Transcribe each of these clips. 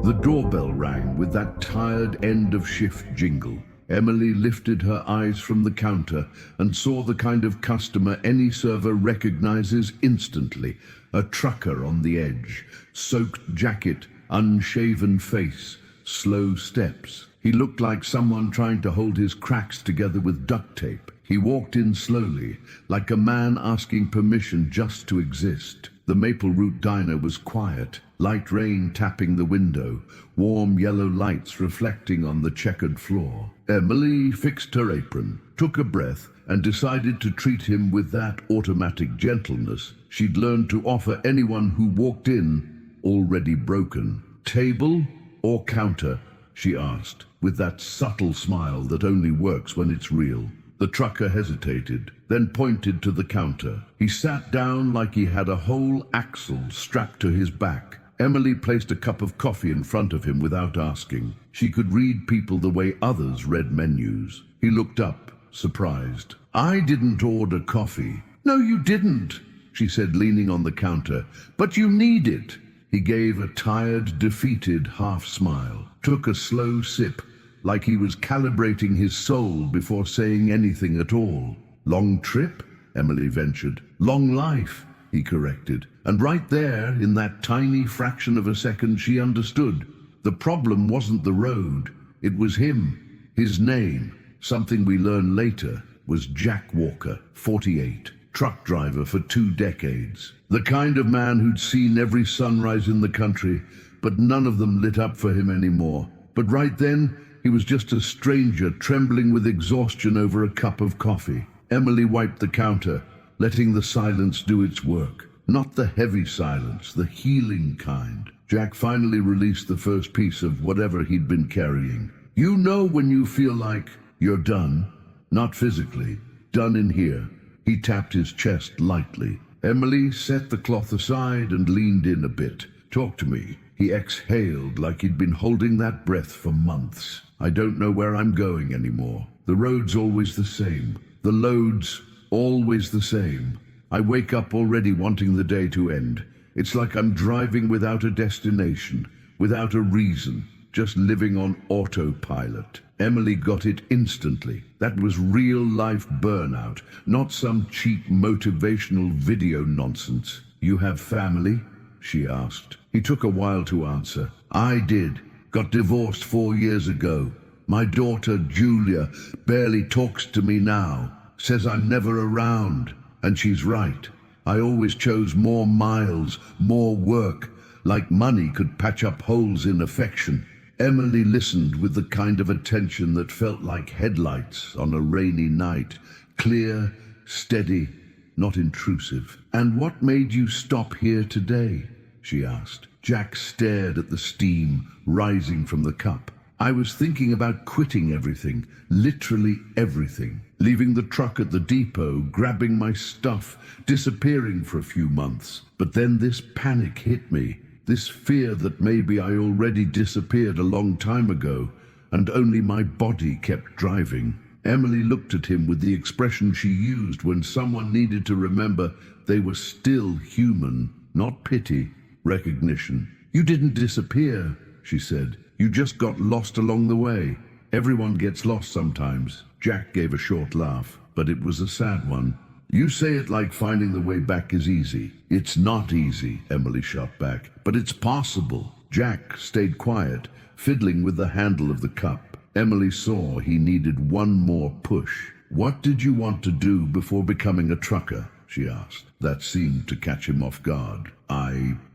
The doorbell rang with that tired end-of-shift jingle. Emily lifted her eyes from the counter and saw the kind of customer any server recognizes instantly. A trucker on the edge, soaked jacket, unshaven face, slow steps. He looked like someone trying to hold his cracks together with duct tape. He walked in slowly, like a man asking permission just to exist. The Maple Root Diner was quiet, light rain tapping the window, warm yellow lights reflecting on the checkered floor. Emily fixed her apron, took a breath, and decided to treat him with that automatic gentleness she'd learned to offer anyone who walked in already broken. "Table or counter?" she asked, with that subtle smile that only works when it's real. The trucker hesitated, then pointed to the counter. He sat down like he had a whole axle strapped to his back. Emily placed a cup of coffee in front of him without asking. She could read people the way others read menus. He looked up, surprised. "I didn't order coffee." "No, you didn't," she said, leaning on the counter. "But you need it." He gave a tired, defeated half smile, took a slow sip, like he was calibrating his soul before saying anything at all. "Long trip?" Emily ventured. "Long life," he corrected. And right there, in that tiny fraction of a second, she understood. The problem wasn't the road, it was him. His name, something we learned later, was Jack Walker, 48, truck driver for 2 decades. The kind of man who'd seen every sunrise in the country, but none of them lit up for him anymore. But right then, he was just a stranger trembling with exhaustion over a cup of coffee. Emily wiped the counter, letting the silence do its work. Not the heavy silence, the healing kind. Jack finally released the first piece of whatever he'd been carrying. "You know when you feel like you're done? Not physically, done in here." He tapped his chest lightly. Emily set the cloth aside and leaned in a bit. "Talk to me." He exhaled like he'd been holding that breath for months. "I don't know where I'm going anymore. The road's always the same. The load's always the same. I wake up already wanting the day to end. It's like I'm driving without a destination, without a reason, just living on autopilot." Emily got it instantly. That was real-life burnout, not some cheap motivational video nonsense. "You have family?" she asked. He took a while to answer. "I did. Got divorced 4 years ago. My daughter, Julia, barely talks to me now. Says I'm never around. And she's right. I always chose more miles, more work, like money could patch up holes in affection." Emily listened with the kind of attention that felt like headlights on a rainy night. Clear, steady, not intrusive. "And what made you stop here today?" she asked. Jack stared at the steam rising from the cup. "I was thinking about quitting everything, literally everything. Leaving the truck at the depot, grabbing my stuff, disappearing for a few months. But then this panic hit me. This fear that maybe I already disappeared a long time ago, and only my body kept driving." Emily looked at him with the expression she used when someone needed to remember they were still human, not pity, recognition. "You didn't disappear," she said. "You just got lost along the way. Everyone gets lost sometimes." Jack gave a short laugh, but it was a sad one. "You say it like finding the way back is easy." "It's not easy," Emily shot back, "but it's possible." Jack stayed quiet, fiddling with the handle of the cup. Emily saw he needed one more push. "What did you want to do before becoming a trucker?" she asked. That seemed to catch him off guard.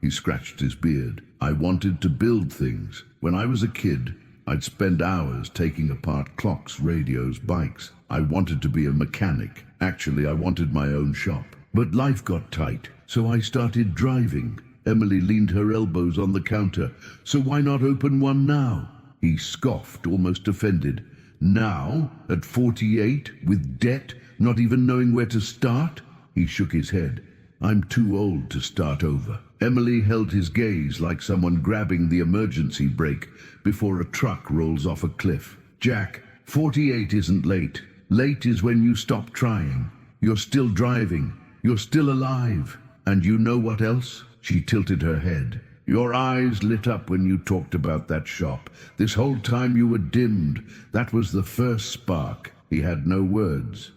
He scratched his beard. "I wanted to build things. When I was a kid, I'd spend hours taking apart clocks, radios, bikes. I wanted to be a mechanic. Actually, I wanted my own shop. But life got tight, so I started driving." Emily leaned her elbows on the counter. "So why not open one now?" He scoffed, almost offended. "Now? At 48? With debt? Not even knowing where to start?" He shook his head. "I'm too old to start over." Emily held his gaze like someone grabbing the emergency brake before a truck rolls off a cliff. "Jack, 48 isn't late. Late is when you stop trying. You're still driving. You're still alive. And you know what else?" She tilted her head. Your eyes lit up when you talked about that shop. This whole time you were dimmed. That was the first spark. He had no words.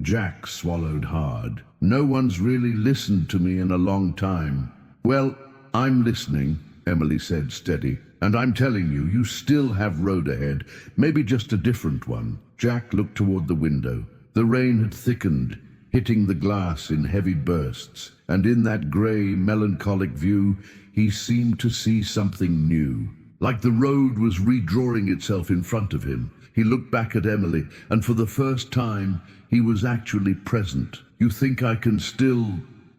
Jack swallowed hard. No one's really listened to me in a long time. Well, I'm listening, Emily said steady. And I'm telling you, you still have road ahead. Maybe just a different one. Jack looked toward the window. The rain had thickened, hitting the glass in heavy bursts, and in that grey, melancholic view, he seemed to see something new. Like the road was redrawing itself in front of him. He looked back at Emily, and for the first time, he was actually present. You think I can still,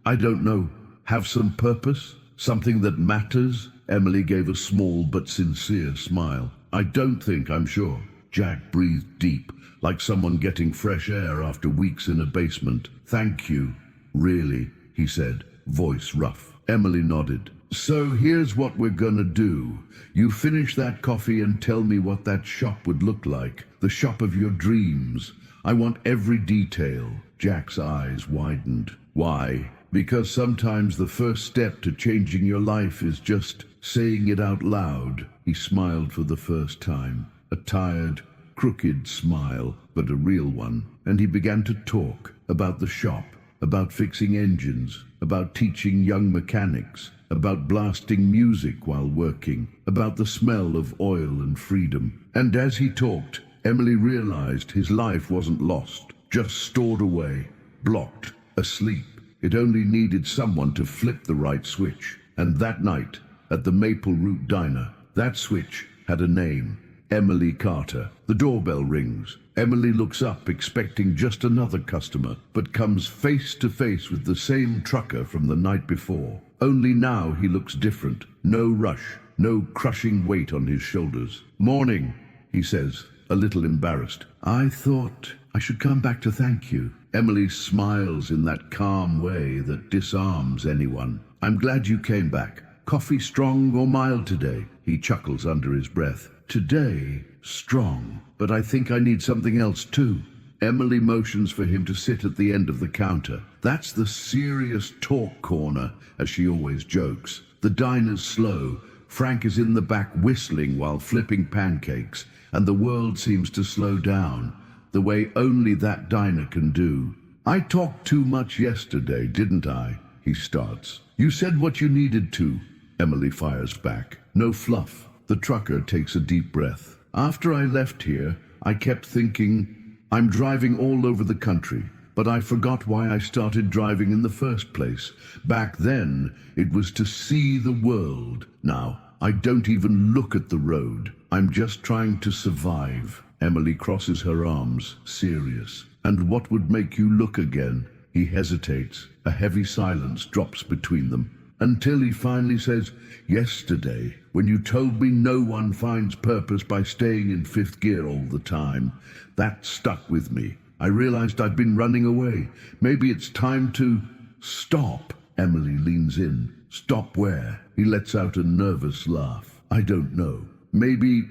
I don't know, have some purpose? Something that matters? Emily gave a small but sincere smile. I don't think, I'm sure. Jack breathed deep, like someone getting fresh air after weeks in a basement. Thank you. Really, he said, voice rough. Emily nodded. So here's what we're gonna do. You finish that coffee and tell me what that shop would look like. The shop of your dreams. I want every detail. Jack's eyes widened. Why? Because sometimes the first step to changing your life is just saying it out loud. He smiled for the first time. A tired, crooked smile, but a real one. And he began to talk about the shop, about fixing engines, about teaching young mechanics, about blasting music while working, about the smell of oil and freedom. And as he talked, Emily realized his life wasn't lost, just stored away, blocked, asleep. It only needed someone to flip the right switch. And that night, at the Maple Root Diner, that switch had a name. Emily Carter. The doorbell rings. Emily looks up, expecting just another customer, but comes face to face with the same trucker from the night before. Only now he looks different. No rush, no crushing weight on his shoulders. Morning, he says, a little embarrassed. I thought I should come back to thank you. Emily smiles in that calm way that disarms anyone. I'm glad you came back. Coffee strong or mild today? He chuckles under his breath. Today, strong, but I think I need something else too. Emily motions for him to sit at the end of the counter. That's the serious talk corner, as she always jokes. The diner's slow. Frank is in the back whistling while flipping pancakes, and the world seems to slow down, the way only that diner can do. I talked too much yesterday, didn't I? He starts. You said what you needed to. Emily fires back. No fluff. The trucker takes a deep breath. After I left here, I kept thinking, I'm driving all over the country, but I forgot why I started driving in the first place. Back then, it was to see the world. Now, I don't even look at the road. I'm just trying to survive. Emily crosses her arms, serious. And what would make you look again? He hesitates. A heavy silence drops between them, until he finally says, yesterday, when you told me no one finds purpose by staying in fifth gear all the time, that stuck with me. I realized I'd been running away. Maybe it's time to stop. Emily leans in. Stop where? He lets out a nervous laugh. I don't know. Maybe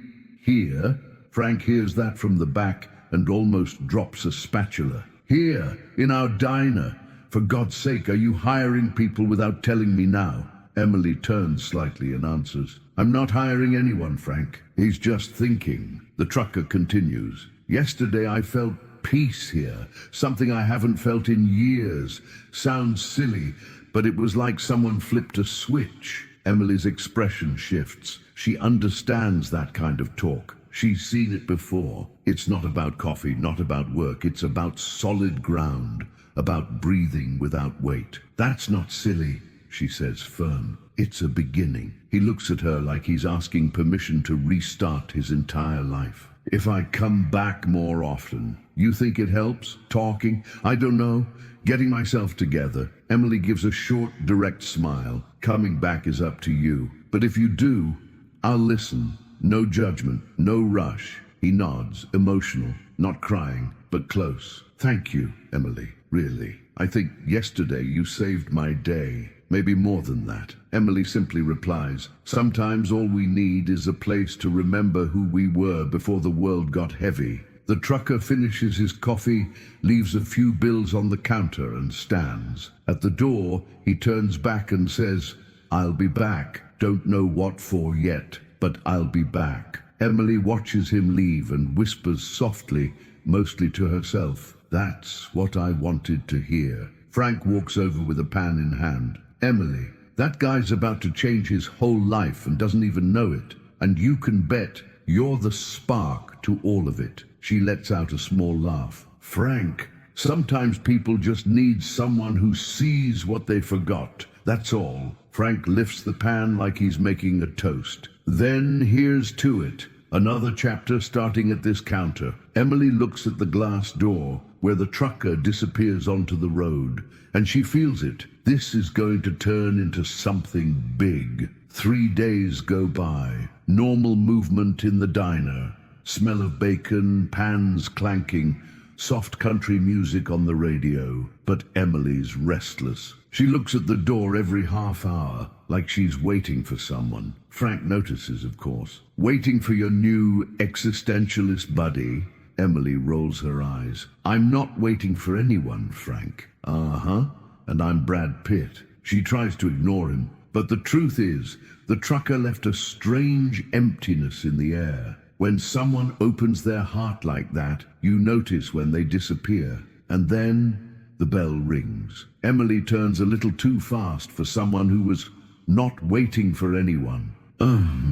here? Frank hears that from the back and almost drops a spatula. Here, in our diner. For God's sake, are you hiring people without telling me now? Emily turns slightly and answers, I'm not hiring anyone, Frank. He's just thinking. The trucker continues. Yesterday I felt peace here, something I haven't felt in years. Sounds silly, but it was like someone flipped a switch. Emily's expression shifts. She understands that kind of talk. She's seen it before. It's not about coffee, not about work. It's about solid ground, about breathing without weight. That's not silly, she says, firm. It's a beginning. He looks at her like he's asking permission to restart his entire life. If I come back more often, you think it helps? Talking? I don't know. Getting myself together. Emily gives a short, direct smile. Coming back is up to you. But if you do, I'll listen. No judgment, no rush. He nods, emotional, not crying, but close. Thank you, Emily, really. I think yesterday you saved my day. Maybe more than that. Emily simply replies, sometimes all we need is a place to remember who we were before the world got heavy. The trucker finishes his coffee, leaves a few bills on the counter and stands. At the door, he turns back and says, "I'll be back. Don't know what for yet, but I'll be back." Emily watches him leave and whispers softly, mostly to herself, "That's what I wanted to hear." Frank walks over with a pan in hand. "Emily, that guy's about to change his whole life and doesn't even know it. And you can bet you're the spark to all of it." She lets out a small laugh. "Frank, sometimes people just need someone who sees what they forgot. That's all." Frank lifts the pan like he's making a toast. Then here's to it. Another chapter starting at this counter. Emily looks at the glass door where the trucker disappears onto the road, and she feels it. This is going to turn into something big. 3 days go by. Normal movement in the diner. Smell of bacon, pans clanking, soft country music on the radio. But Emily's restless. She looks at the door every half hour, like she's waiting for someone. Frank notices, of course. "Waiting for your new existentialist buddy?" Emily rolls her eyes. "I'm not waiting for anyone, Frank." "Uh-huh, and I'm Brad Pitt." She tries to ignore him, but the truth is, the trucker left a strange emptiness in the air. When someone opens their heart like that, you notice when they disappear. And then the bell rings. Emily turns a little too fast for someone who was not waiting for anyone.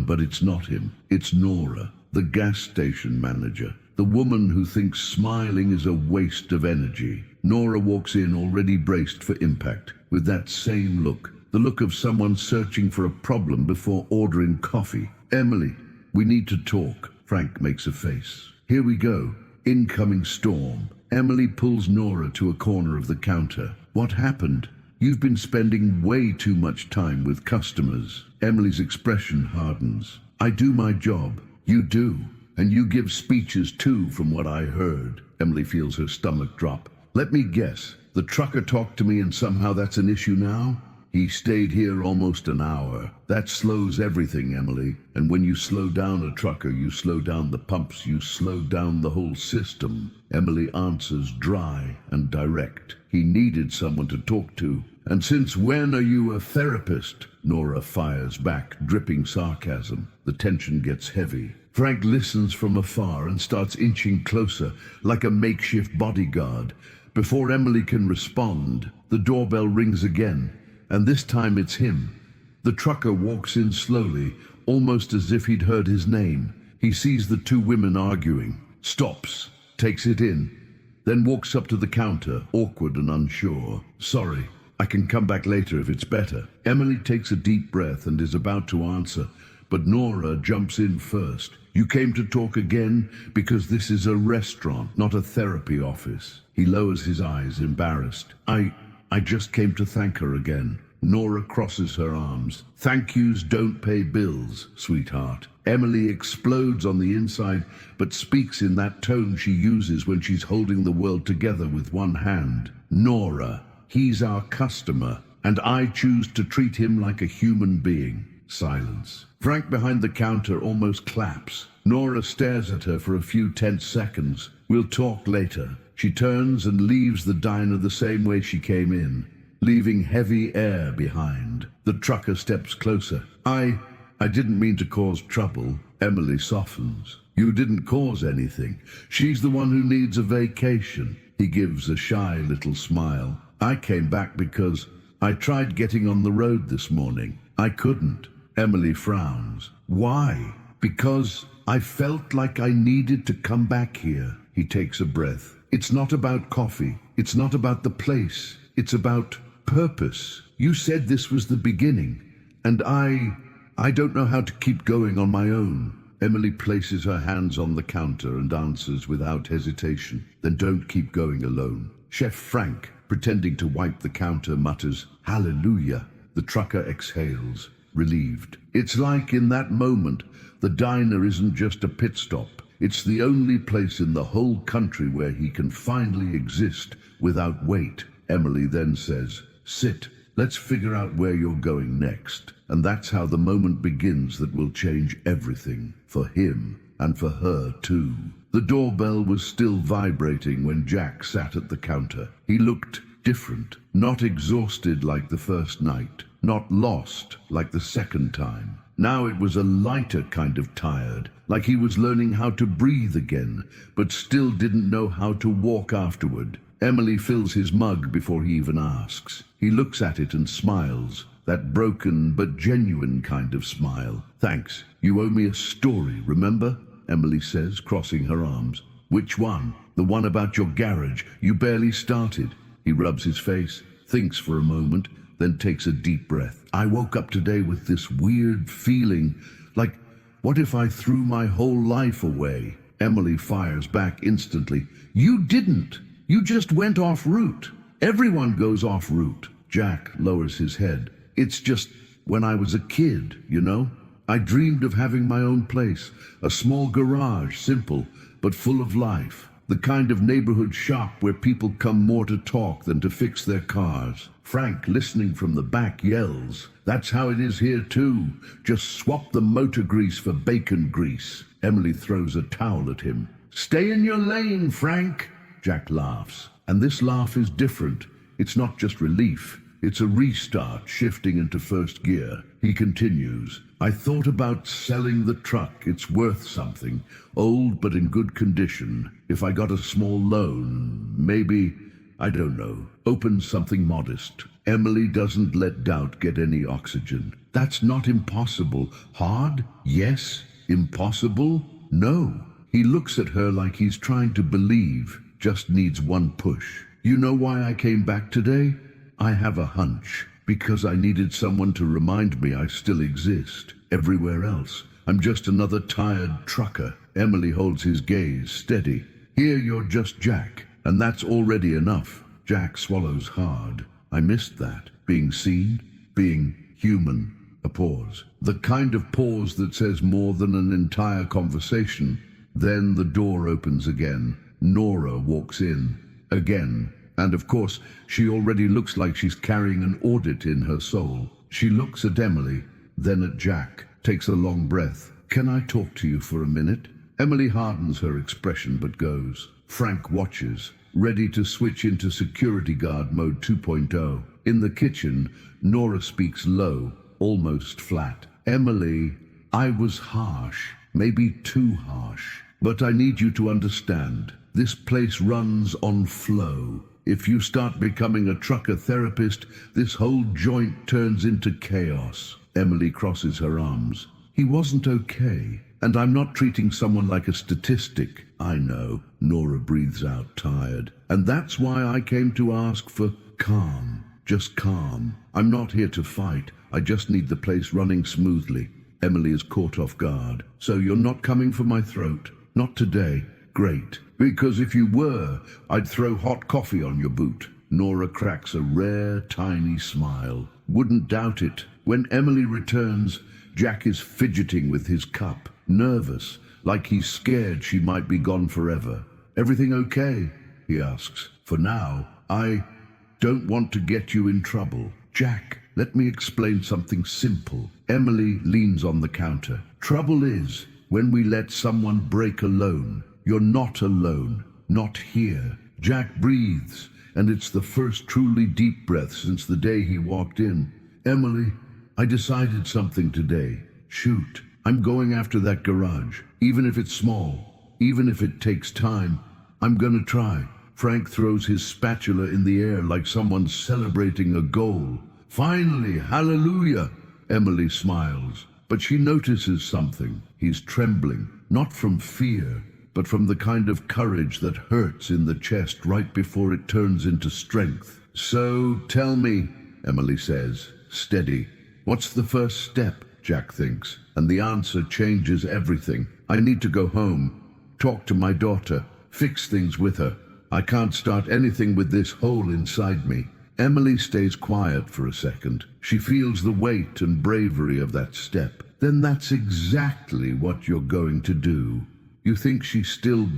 But it's not him. It's Nora, the gas station manager. The woman who thinks smiling is a waste of energy. Nora walks in already braced for impact, with that same look. The look of someone searching for a problem before ordering coffee. "Emily, we need to talk." Frank makes a face. "Here we go. Incoming storm." Emily pulls Nora to a corner of the counter. "What happened? You've been spending way too much time with customers." Emily's expression hardens. "I do my job." "You do. And you give speeches too, from what I heard." Emily feels her stomach drop. "Let me guess. The trucker talked to me and somehow that's an issue now?" "He stayed here almost an hour." "That slows everything, Emily. And when you slow down a trucker, you slow down the pumps, you slow down the whole system." Emily answers dry and direct. "He needed someone to talk to." "And since when are you a therapist?" Nora fires back, dripping sarcasm. The tension gets heavy. Frank listens from afar and starts inching closer, like a makeshift bodyguard. Before Emily can respond, the doorbell rings again. And this time it's him. The trucker walks in slowly, almost as if he'd heard his name. He sees the two women arguing, stops, takes it in, then walks up to the counter, awkward and unsure. "Sorry, I can come back later if it's better." Emily takes a deep breath and is about to answer, but Nora jumps in first. "You came to talk again? Because this is a restaurant, not a therapy office." He lowers his eyes, embarrassed. I just came to thank her again." Nora crosses her arms. "Thank yous don't pay bills, sweetheart." Emily explodes on the inside, but speaks in that tone she uses when she's holding the world together with one hand. "Nora, he's our customer, and I choose to treat him like a human being." Silence. Frank behind the counter almost claps. Nora stares at her for a few tense seconds. "We'll talk later." She turns and leaves the diner the same way she came in, leaving heavy air behind. The trucker steps closer. I didn't mean to cause trouble." Emily softens. "You didn't cause anything. She's the one who needs a vacation." He gives a shy little smile. "I came back because I tried getting on the road this morning. I couldn't." Emily frowns. "Why?" "Because I felt like I needed to come back here." He takes a breath. "It's not about coffee. It's not about the place. It's about purpose. You said this was the beginning, and I don't know how to keep going on my own." Emily places her hands on the counter and answers without hesitation. "Then don't keep going alone." Chef Frank, pretending to wipe the counter, mutters, "Hallelujah." The trucker exhales, relieved. It's like in that moment, the diner isn't just a pit stop. It's the only place in the whole country where he can finally exist without weight. Emily then says, "Sit, let's figure out where you're going next." And that's how the moment begins that will change everything, for him and for her too. The doorbell was still vibrating when Jack sat at the counter. He looked different, not exhausted like the first night, not lost like the second time. Now it was a lighter kind of tired, like he was learning how to breathe again, but still didn't know how to walk afterward. Emily fills his mug before he even asks. He looks at it and smiles, that broken but genuine kind of smile. "Thanks. You owe me a story, remember?" Emily says, crossing her arms. "Which one? The one about your garage. You barely started." He rubs his face, thinks for a moment, then takes a deep breath. "I woke up today with this weird feeling, like, what if I threw my whole life away?" Emily fires back instantly. "You didn't. You just went off route. Everyone goes off route." Jack lowers his head. "It's just when I was a kid, you know? I dreamed of having my own place, a small garage, simple, but full of life. The kind of neighborhood shop where people come more to talk than to fix their cars." Frank, listening from the back, yells, "That's how it is here too. Just swap the motor grease for bacon grease." Emily throws a towel at him. "Stay in your lane, Frank." Jack laughs, and this laugh is different. It's not just relief. It's a restart, shifting into first gear. He continues, "I thought about selling the truck. It's worth something. Old but in good condition. If I got a small loan, maybe, I don't know, open something modest." Emily doesn't let doubt get any oxygen. "That's not impossible. Hard? Yes. Impossible? No." He looks at her like he's trying to believe, just needs one push. "You know why I came back today? I have a hunch. Because I needed someone to remind me I still exist. Everywhere else, I'm just another tired trucker." Emily holds his gaze steady. "Here you're just Jack, and that's already enough." Jack swallows hard. "I missed that. Being seen, being human." A pause. The kind of pause that says more than an entire conversation. Then the door opens again. Nora walks in. Again. And of course, she already looks like she's carrying an audit in her soul. She looks at Emily, then at Jack, takes a long breath. "Can I talk to you for a minute?" Emily hardens her expression but goes. Frank watches, ready to switch into security guard mode 2.0. In the kitchen, Nora speaks low, almost flat. "Emily, I was harsh, maybe too harsh. But I need you to understand, this place runs on flow. If you start becoming a trucker therapist, this whole joint turns into chaos." Emily crosses her arms. "He wasn't okay, and I'm not treating someone like a statistic." "I know," Nora breathes out, tired. "And that's why I came to ask for calm. Just calm. I'm not here to fight. I just need the place running smoothly." Emily is caught off guard. "So you're not coming for my throat? Not today. Great. Because if you were, I'd throw hot coffee on your boot." Nora cracks a rare, tiny smile. "Wouldn't doubt it." When Emily returns, Jack is fidgeting with his cup, nervous, like he's scared she might be gone forever. "Everything okay?" he asks. "For now, I don't want to get you in trouble." "Jack, let me explain something simple." Emily leans on the counter. "Trouble is, when we let someone break alone. You're not alone. Not here." Jack breathes, and it's the first truly deep breath since the day he walked in. "Emily, I decided something today. Shoot, I'm going after that garage. Even if it's small, even if it takes time, I'm gonna try." Frank throws his spatula in the air like someone celebrating a goal. "Finally, hallelujah!" Emily smiles, but she notices something. He's trembling, not from fear, but from the kind of courage that hurts in the chest right before it turns into strength. "So, tell me," Emily says, steady. "What's the first step?" Jack thinks, and the answer changes everything. "I need to go home, talk to my daughter, fix things with her. I can't start anything with this hole inside me." Emily stays quiet for a second. She feels the weight and bravery of that step. "Then that's exactly what you're going to do. You think she still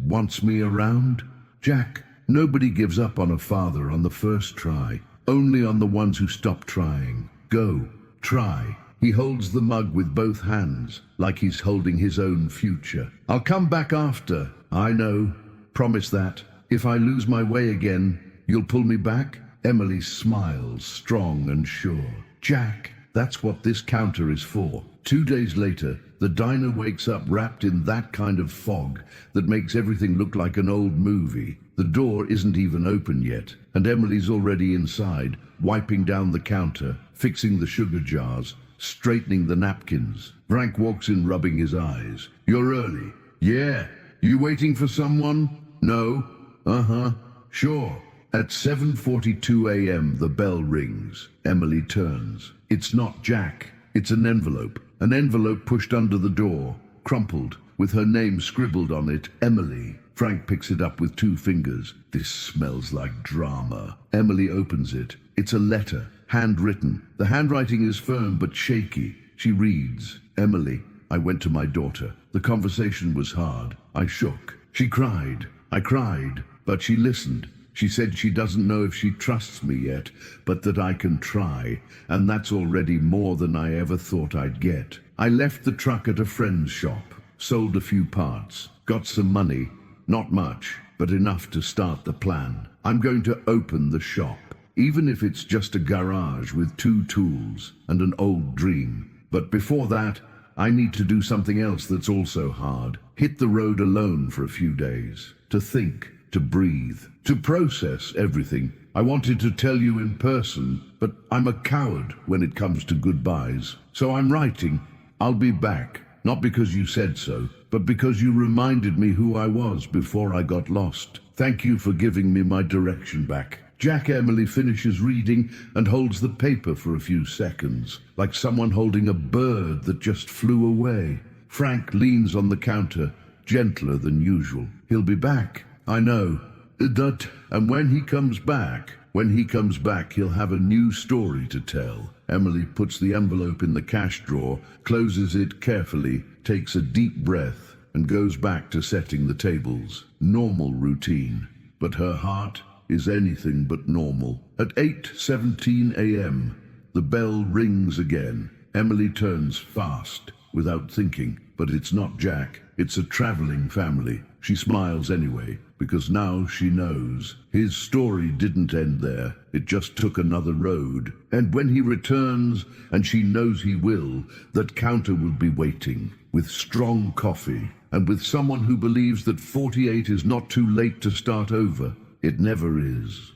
wants me around?" "Jack, nobody gives up on a father on the first try. Only on the ones who stop trying. Go, try." He holds the mug with both hands, like he's holding his own future. "I'll come back after." "I know. Promise that. If I lose my way again, you'll pull me back?" Emily smiles, strong and sure. Jack, that's what this counter is for. 2 days later, the diner wakes up wrapped in that kind of fog that makes everything look like an old movie. The door isn't even open yet, and Emily's already inside, wiping down the counter, fixing the sugar jars, straightening the napkins. Frank walks in rubbing his eyes. You're early. Yeah. You waiting for someone? No. Uh-huh. Sure. At 7:42 a.m. the bell rings. Emily turns. It's not Jack. It's an envelope. An envelope pushed under the door, crumpled, with her name scribbled on it, Emily. Frank picks it up with 2 fingers. This smells like drama. Emily opens it. It's a letter, handwritten. The handwriting is firm but shaky. She reads, Emily, I went to my daughter. The conversation was hard. I shook. She cried. I cried, but she listened. She said she doesn't know if she trusts me yet, but that I can try, and that's already more than I ever thought I'd get. I left the truck at a friend's shop, sold a few parts, got some money, not much, but enough to start the plan. I'm going to open the shop, even if it's just a garage with 2 tools and an old dream. But before that, I need to do something else that's also hard. Hit the road alone for a few days, to think, to breathe, to process everything. I wanted to tell you in person, but I'm a coward when it comes to goodbyes. So I'm writing, I'll be back, not because you said so, but because you reminded me who I was before I got lost. Thank you for giving me my direction back. Jack. Emily finishes reading and holds the paper for a few seconds, like someone holding a bird that just flew away. Frank leans on the counter, gentler than usual. He'll be back. I know. And when he comes back, he'll have a new story to tell. Emily puts the envelope in the cash drawer, closes it carefully, takes a deep breath, and goes back to setting the tables. Normal routine. But her heart is anything but normal. At 8:17 a.m., the bell rings again. Emily turns fast, without thinking, but it's not Jack. It's a traveling family. She smiles anyway, because now she knows. His story didn't end there. It just took another road. And when he returns, and she knows he will, that counter will be waiting, with strong coffee, and with someone who believes that 48 is not too late to start over. It never is.